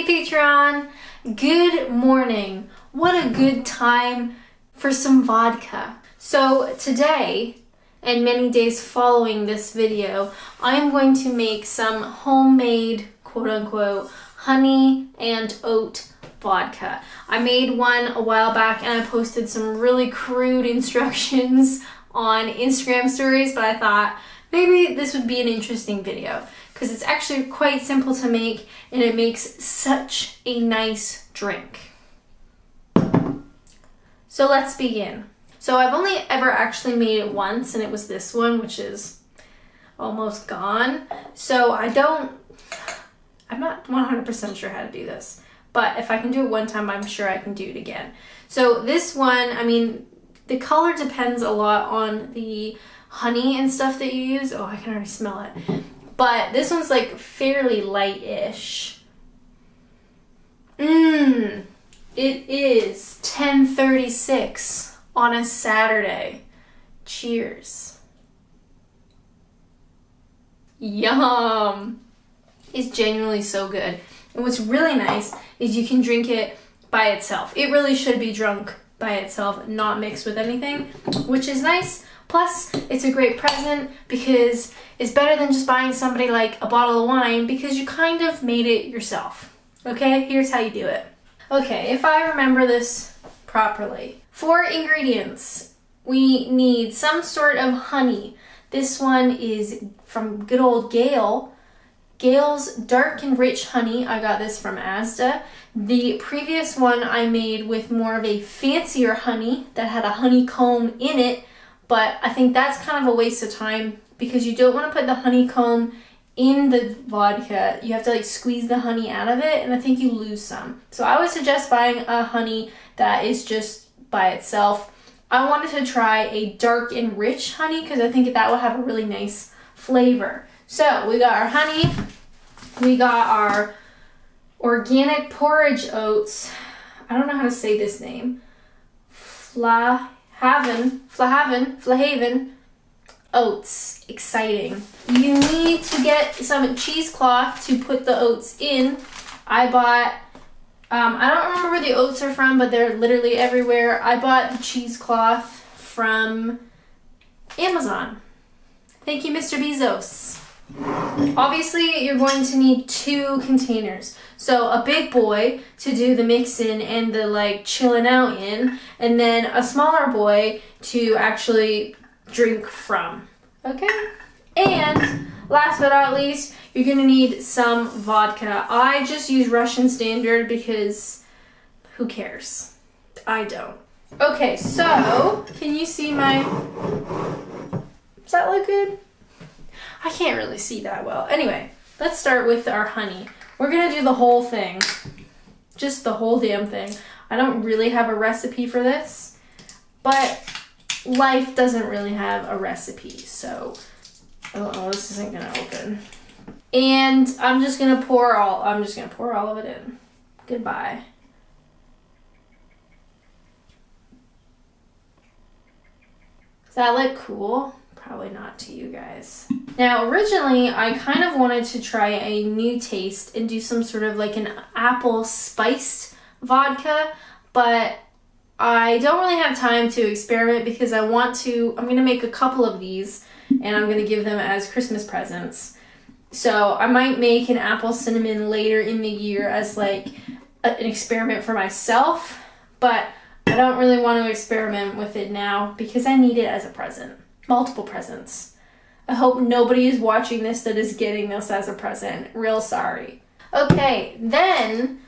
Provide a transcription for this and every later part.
Patreon, good morning. What a good time for some vodka. So today, and many days following this video, I am going to make some homemade, quote unquote, honey and oat vodka. I made one a while back and I posted some really crude instructions on Instagram stories, but I thought maybe this would be an interesting video because it's actually quite simple to make and it makes such a nice drink. So let's begin. So I've only ever actually made it once and it was this one, which is almost gone. So I'm not 100% sure how to do this, but if I can do it one time, I'm sure I can do it again. So this one, I mean, the color depends a lot on the honey and stuff that you use. Oh, I can already smell it. But this one's like fairly light-ish. It is 10:36 on a Saturday. Cheers. Yum. It's genuinely so good. And what's really nice is you can drink it by itself. It really should be drunk by itself, not mixed with anything, which is nice. Plus, it's a great present because it's better than just buying somebody like a bottle of wine because you kind of made it yourself. Okay, here's how you do it. Okay, if I remember this properly. 4 ingredients. We need some sort of honey. This one is from good old Gail. Gail's Dark and Rich Honey. I got this from Asda. The previous one I made with more of a fancier honey that had a honeycomb in it, but I think that's kind of a waste of time because you don't want to put the honeycomb in the vodka. You have to like squeeze the honey out of it, and I think you lose some. So I would suggest buying a honey that is just by itself. I wanted to try a Dark and Rich Honey because I think that will have a really nice flavor. So we got our honey, we got our organic porridge oats. I don't know how to say this name. Flahaven oats. Exciting. You need to get some cheesecloth to put the oats in. I bought, I don't remember where the oats are from, but they're literally everywhere. I bought the cheesecloth from Amazon. Thank you, Mr. Bezos. Obviously, you're going to need 2 containers. So a big boy to do the mixing and the like chilling out in, and then a smaller boy to actually drink from. Okay? And last but not least, you're going to need some vodka. I just use Russian Standard because who cares? I don't. Okay, so can you see my... Does that look good? I can't really see that well. Anyway, let's start with our honey. We're gonna do the whole thing. Just the whole damn thing. I don't really have a recipe for this, but life doesn't really have a recipe, so... Oh, this isn't gonna open. And I'm just gonna pour all of it in. Goodbye. Does that look cool? Probably not to you guys. Now, originally, I kind of wanted to try a new taste and do some sort of like an apple spiced vodka, but I don't really have time to experiment because I'm gonna make a couple of these and I'm gonna give them as Christmas presents. So I might make an apple cinnamon later in the year as like an experiment for myself, but I don't really want to experiment with it now because I need it as a present. Multiple presents. I hope nobody is watching this that is getting this as a present. Real sorry. Okay, then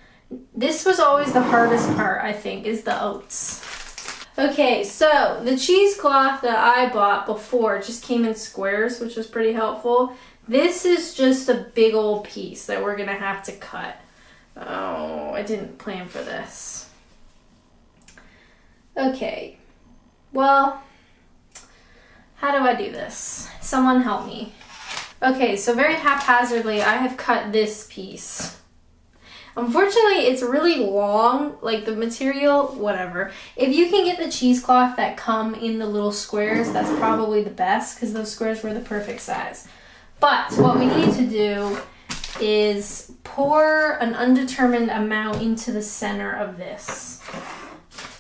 this was always the hardest part, I think, is the oats. Okay, so the cheesecloth that I bought before just came in squares, which was pretty helpful. This is just a big old piece that we're gonna have to cut. Oh, I didn't plan for this. Okay, well, how do I do this? Someone help me. Okay, so very haphazardly, I have cut this piece. Unfortunately, it's really long, like the material, whatever. If you can get the cheesecloth that come in the little squares, that's probably the best because those squares were the perfect size. But what we need to do is pour an undetermined amount into the center of this.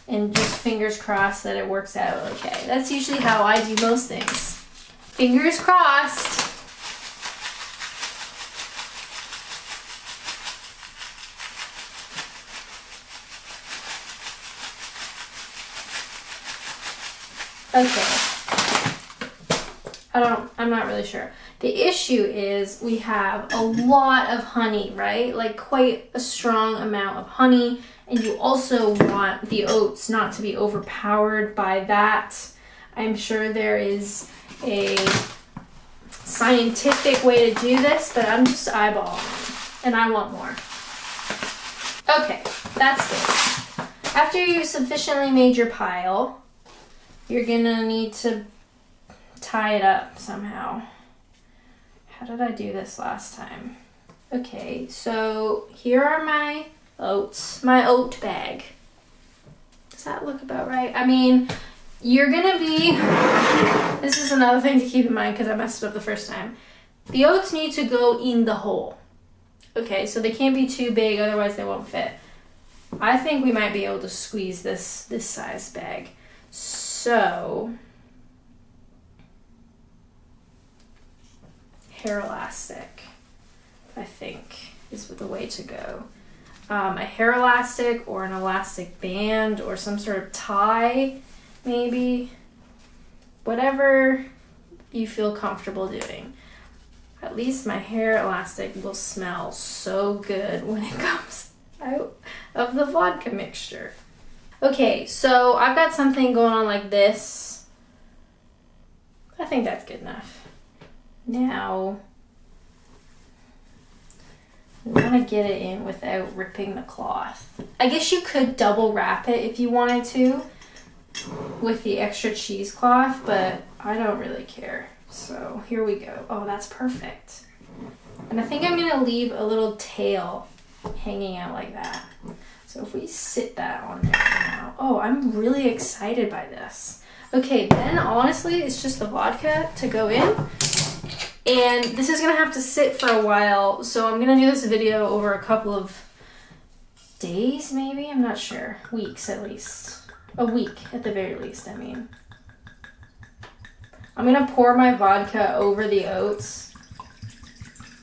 And just fingers crossed that it works out okay. That's usually how I do most things. Fingers crossed. Okay. I'm not really sure. The issue is we have a lot of honey, right? Like quite a strong amount of honey. And you also want the oats not to be overpowered by that. I'm sure there is a scientific way to do this, but I'm just eyeballing it. And I want more. Okay, that's good. After you've sufficiently made your pile, you're gonna need to tie it up somehow. How did I do this last time? Okay, so here are my oats, my oat bag. Does that look about right? I mean, you're gonna be, this is another thing to keep in mind because I messed it up the first time. The oats need to go in the hole. Okay, so they can't be too big, otherwise they won't fit. I think we might be able to squeeze this size bag. So, hair elastic, I think, is the way to go. A hair elastic or an elastic band or some sort of tie, maybe. Whatever you feel comfortable doing. At least my hair elastic will smell so good when it comes out of the vodka mixture. Okay, so I've got something going on like this. I think that's good enough. Now, I want to get it in without ripping the cloth. I guess you could double wrap it if you wanted to with the extra cheesecloth, but I don't really care. So here we go. Oh, that's perfect. And I think I'm going to leave a little tail hanging out like that. So if we sit that on there now. Oh, I'm really excited by this. Okay, then honestly, it's just the vodka to go in. And this is going to have to sit for a while, so I'm going to do this video over a couple of days, maybe? I'm not sure. Weeks, at least. A week, at the very least, I mean. I'm going to pour my vodka over the oats,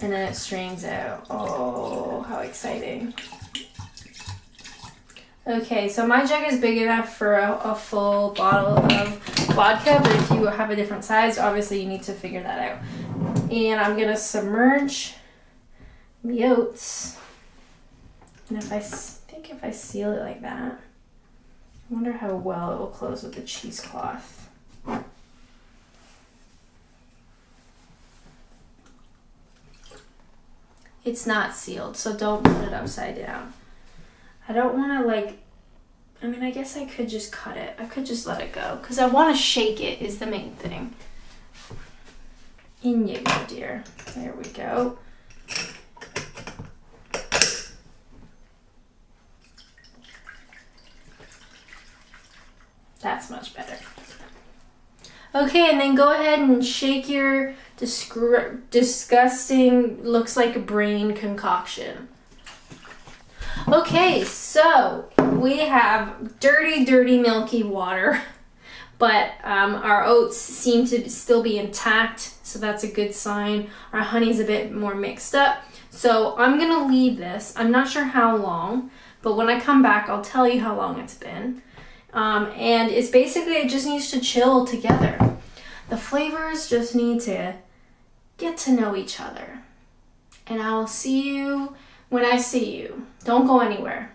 and then it strains out. Oh, how exciting. Okay, so my jug is big enough for a full bottle of vodka, but if you have a different size, obviously you need to figure that out. And I'm gonna submerge the oats. And if I seal it like that, I wonder how well it will close with the cheesecloth. It's not sealed, so don't put it upside down. I don't want to I guess I could just cut it. I could just let it go because I want to shake it is the main thing. In you go, dear. There we go. That's much better. Okay, and then go ahead and shake your disgusting, looks like a brain concoction. Okay, so we have dirty, dirty, milky water, but our oats seem to still be intact, so that's a good sign. Our honey's a bit more mixed up, so I'm gonna leave this. I'm not sure how long, but when I come back, I'll tell you how long it's been. And it's basically, it just needs to chill together. The flavors just need to get to know each other. And I will see you when I see you. Don't go anywhere.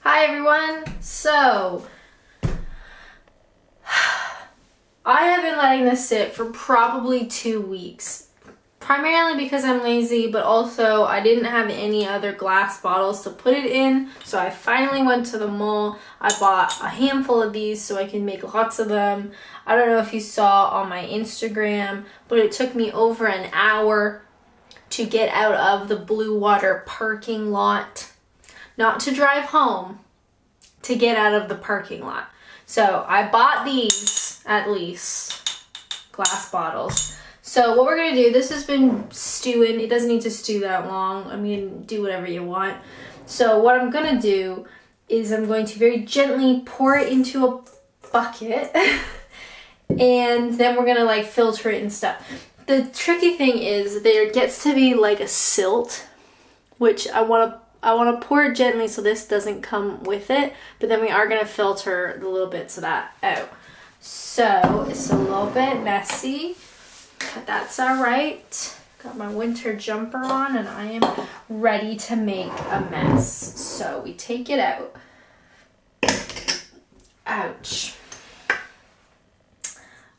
Hi everyone. So, I have been letting this sit for probably 2 weeks. Primarily because I'm lazy, but also I didn't have any other glass bottles to put it in. So I finally went to the mall. I bought a handful of these so I can make lots of them. I don't know if you saw on my Instagram, but it took me over an hour to get out of the Blue Water parking lot. Not to drive home, to get out of the parking lot. So I bought these, at least, glass bottles, So what we're gonna do, this has been stewing. It doesn't need to stew that long. I mean, do whatever you want. So what I'm gonna do is I'm going to very gently pour it into a bucket and then we're gonna like filter it and stuff. The tricky thing is there gets to be like a silt, which I wanna pour it gently so this doesn't come with it, but then we are gonna filter the little bits of that out. So it's a little bit messy, but that's all right. Got my winter jumper on and I am ready to make a mess. So we take it out. Ouch.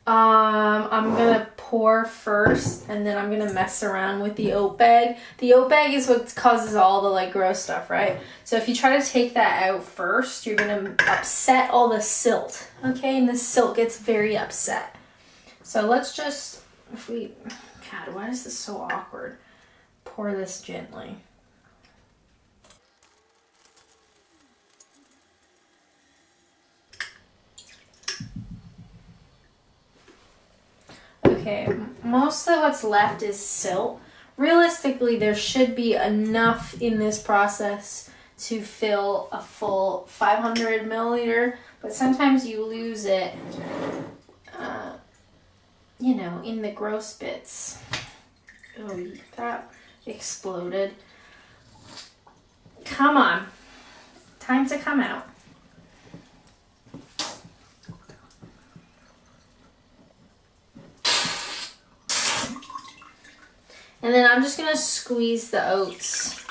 I'm gonna pour first and then I'm gonna mess around with the oat bag. The oat bag is what causes all the like gross stuff, right? So if you try to take that out first, you're gonna upset all the silt, okay? And the silt gets very upset. So let's just, God, why is this so awkward? Pour this gently. Okay, most of what's left is silt. Realistically, there should be enough in this process to fill a full 500 milliliter, but sometimes you lose it, you know, in the gross bits. Oh, that exploded. Come on. Time to come out. And then I'm just gonna squeeze the oats.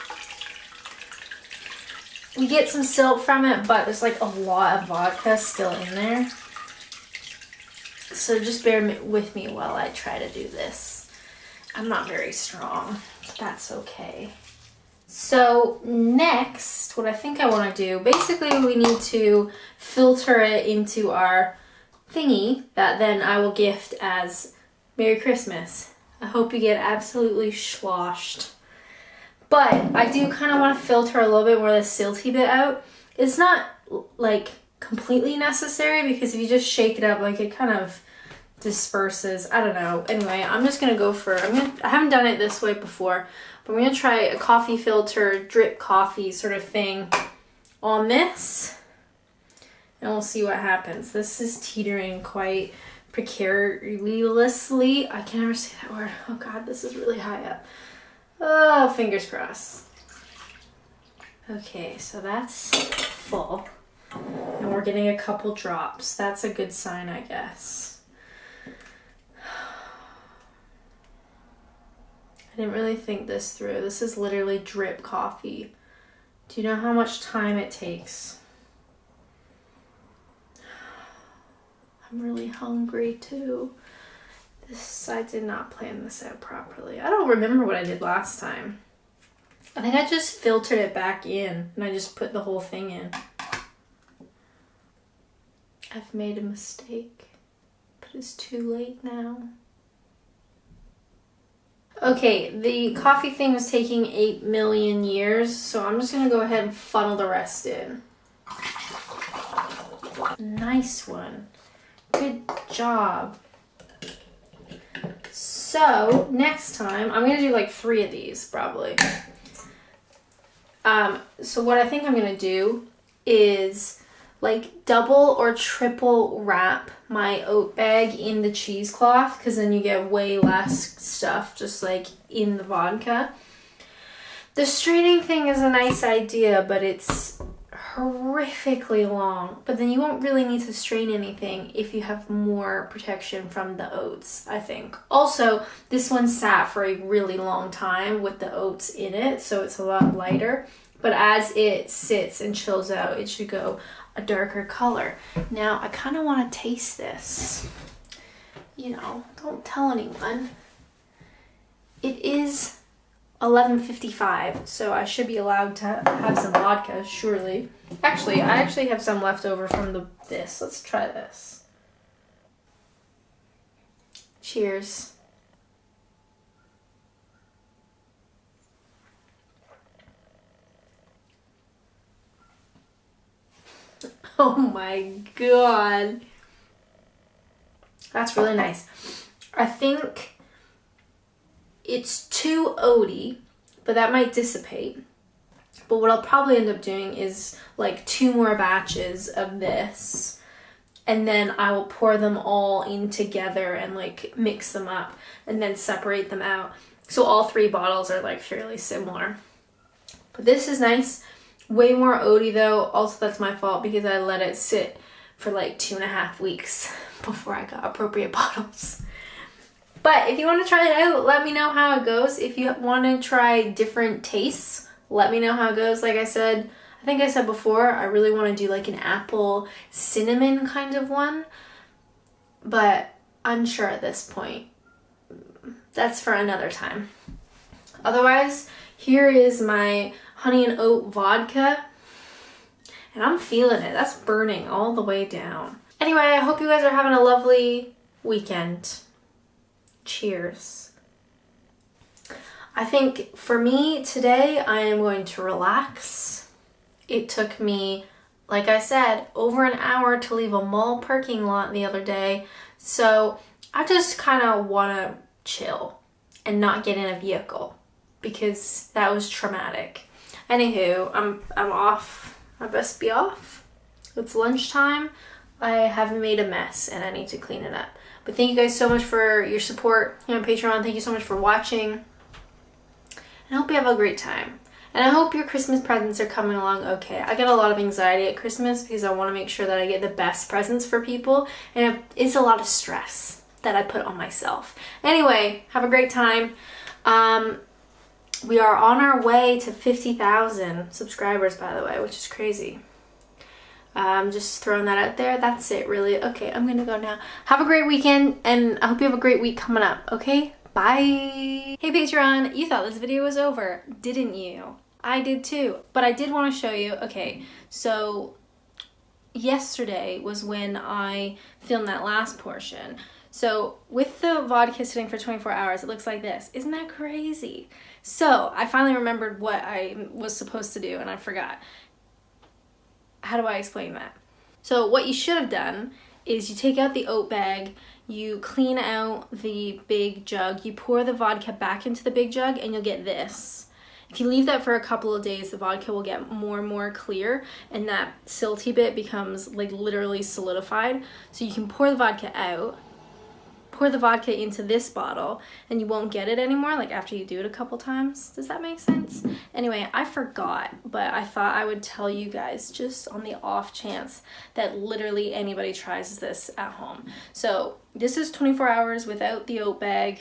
We get some silt from it, but there's like a lot of vodka still in there. So just bear with me while I try to do this. I'm not very strong, but that's okay. So next, what I think I wanna do, basically we need to filter it into our thingy that then I will gift as Merry Christmas. I hope you get absolutely sloshed. But I do kind of want to filter a little bit more of the silty bit out. It's not like completely necessary because if you just shake it up, like it kind of disperses. I don't know. Anyway, I'm just going to go for, I haven't done it this way before, but I'm going to try a coffee filter, drip coffee sort of thing on this. And we'll see what happens. This is teetering quite precariously. I can never say that word. Oh God, this is really high up. Oh, fingers crossed. Okay, so that's full. And we're getting a couple drops. That's a good sign, I guess. I didn't really think this through. This is literally drip coffee. Do you know how much time it takes? I'm really hungry too. I did not plan this out properly. I don't remember what I did last time. I think I just filtered it back in and I just put the whole thing in. I've made a mistake, but it's too late now. Okay, the coffee thing was taking 8 million years, so I'm just gonna go ahead and funnel the rest in. Nice one. Good job. So next time I'm gonna do like 3 of these probably. So what I think I'm gonna do is like double or triple wrap my oat bag in the cheesecloth, because then you get way less stuff just like in the vodka. The straining thing is a nice idea, but it's horrifically long. But then you won't really need to strain anything if you have more protection from the oats, I think. Also, this one sat for a really long time with the oats in it, so it's a lot lighter. But as it sits and chills out, it should go a darker color. Now, I kind of want to taste this. You know, don't tell anyone. It is 11:55, so I should be allowed to have some vodka, surely. Actually, I actually have some left over from this. Let's try this. Cheers. Oh my god. That's really nice. I think it's too oaty, but that might dissipate. But what I'll probably end up doing is like 2 more batches of this, and then I will pour them all in together and like mix them up and then separate them out. So all 3 bottles are like fairly similar. But this is nice. Way more oaty though. Also, that's my fault because I let it sit for like 2.5 weeks before I got appropriate bottles. But if you want to try it out, let me know how it goes. If you want to try different tastes, let me know how it goes. Like I said, I think I said before, I really want to do like an apple cinnamon kind of one, but unsure at this point. That's for another time. Otherwise, here is my honey and oat vodka, and I'm feeling it. That's burning all the way down. Anyway, I hope you guys are having a lovely weekend. Cheers. I think for me today, I am going to relax. It took me, like I said, over an hour to leave a mall parking lot the other day. So I just kind of want to chill and not get in a vehicle because that was traumatic. Anywho, I'm off. I best be off. It's lunchtime. I haven't made a mess and I need to clean it up. But thank you guys so much for your support here on Patreon. Thank you so much for watching. And I hope you have a great time. And I hope your Christmas presents are coming along okay. I get a lot of anxiety at Christmas because I want to make sure that I get the best presents for people. And it's a lot of stress that I put on myself. Anyway, have a great time. We are on our way to 50,000 subscribers, by the way, which is crazy. Just throwing that out there. That's it, really. Okay, I'm gonna go now. Have a great weekend, and I hope you have a great week coming up, okay? Bye! Hey Patreon, you thought this video was over, didn't you? I did too, but I did want to show you. Okay, so yesterday was when I filmed that last portion. So with the vodka sitting for 24 hours, it looks like this. Isn't that crazy? So I finally remembered what I was supposed to do, and I forgot. How do I explain that? So what you should have done is you take out the oat bag, you clean out the big jug, you pour the vodka back into the big jug, and you'll get this. If you leave that for a couple of days, the vodka will get more and more clear, and that silty bit becomes like literally solidified. So you can pour the vodka out, pour the vodka into this bottle, and you won't get it anymore, like after you do it a couple times. Does that make sense? Anyway, I forgot, but I thought I would tell you guys just on the off chance that literally anybody tries this at home. So this is 24 hours without the oat bag.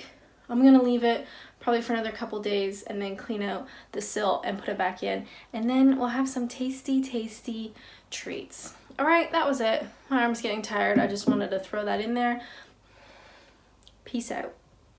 I'm gonna leave it probably for another couple days and then clean out the silt and put it back in. And then we'll have some tasty, tasty treats. All right, that was it. My arm's getting tired. I just wanted to throw that in there. Peace out.